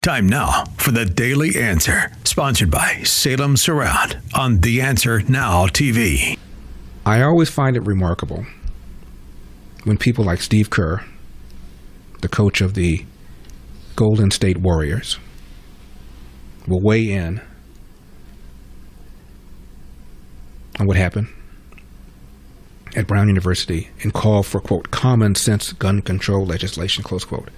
Time now for the Daily Answer, sponsored by Salem Surround on The Answer Now TV. I always find it remarkable when people like Steve Kerr, the coach of the Golden State Warriors, will weigh in on what happened at Brown University and call for, quote, common sense gun control legislation, close quote.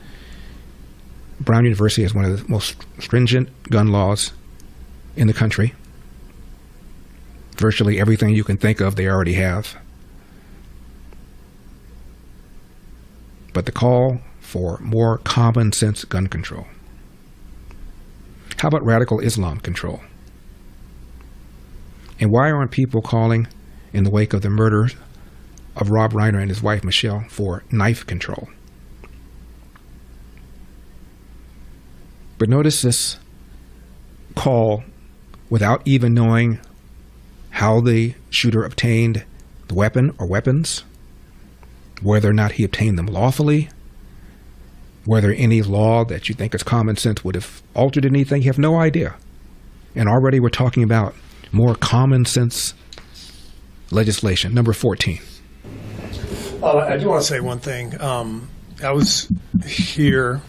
Brown University has one of the most stringent gun laws in the country. Virtually everything you can think of, they already have. But the call for more common sense gun control. How about radical Islam control? And why aren't people calling in the wake of the murder of Rob Reiner and his wife Michelle for knife control? But notice this call without even knowing how the shooter obtained the weapon or weapons, whether or not he obtained them lawfully, whether any law that you think is common sense would have altered anything. You have no idea. And already we're talking about more common sense legislation. Number 14. I do want to say one thing. I was here,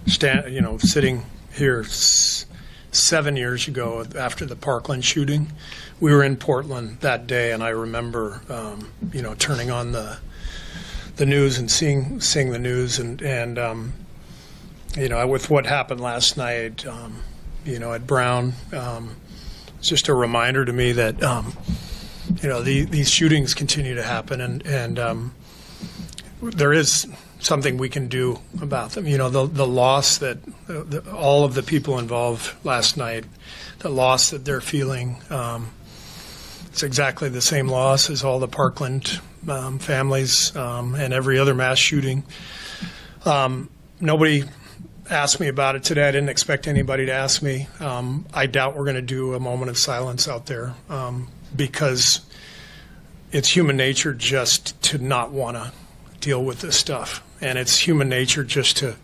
sitting here 7 years ago after the Parkland shooting. We were in Portland that day, and I remember, turning on the news and seeing the news, and with what happened last night, at Brown, it's just a reminder to me that these shootings continue to happen, and there is something we can do about them. The loss that all of the people involved last night, the loss that they're feeling, it's exactly the same loss as all the Parkland families and every other mass shooting. Nobody asked me about it today. I didn't expect anybody to ask me. I doubt we're going to do a moment of silence out there because it's human nature just to not want to deal with this stuff. And it's human nature just to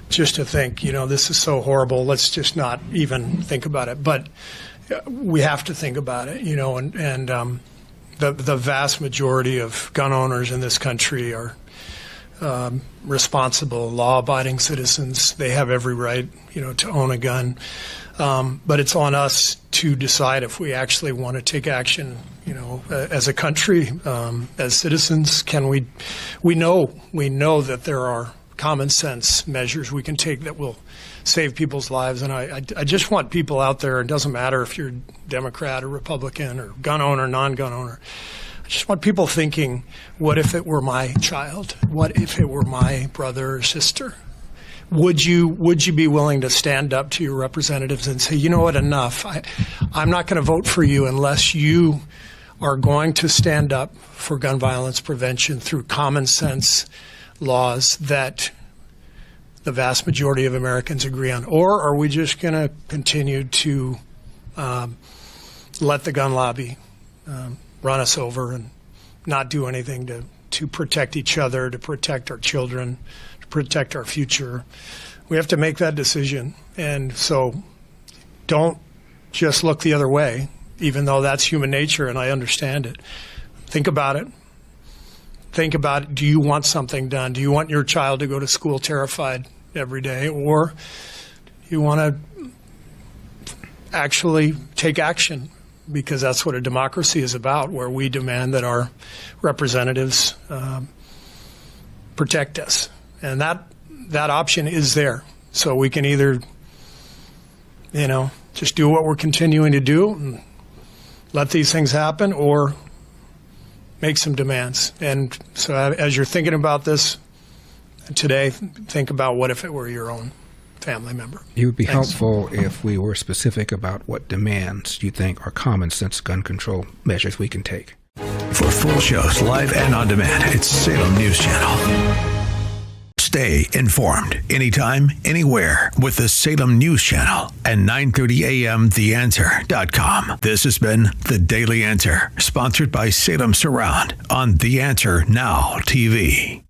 think, this is so horrible. Let's just not even think about it. But we have to think about it, and the vast majority of gun owners in this country are responsible, law-abiding citizens. They have every right, to own a gun. But it's on us to decide if we actually want to take action, as a country, as citizens. We know that there are common sense measures we can take that will save people's lives. And I just want people out there, it doesn't matter if you're Democrat or Republican or gun owner, non-gun owner. I just want people thinking, what if it were my child? What if it were my brother or sister? Would you be willing to stand up to your representatives and say, you know what, enough. I'm not going to vote for you unless you are going to stand up for gun violence prevention through common sense laws that the vast majority of Americans agree on? Or are we just going to continue to let the gun lobby run us over and not do anything to protect each other, to protect our children, to protect our future? We have to make that decision. And so don't just look the other way, even though that's human nature and I understand it. Think about it. Think about it. Do you want something done? Do you want your child to go to school terrified every day? Or do you want to actually take action? Because that's what a democracy is about, where we demand that our representatives protect us. And that option is there. So we can either, just do what we're continuing to do and let these things happen, or make some demands. And so as you're thinking about this today, think about what if it were your own family member. It would be helpful if we were specific about what demands you think are common sense gun control measures we can take. For full shows, live and on demand, it's Salem News Channel. Stay informed anytime, anywhere with the Salem News Channel and 9:30 a.m. TheAnswer.com. This has been The Daily Answer, sponsored by Salem Surround on The Answer Now TV.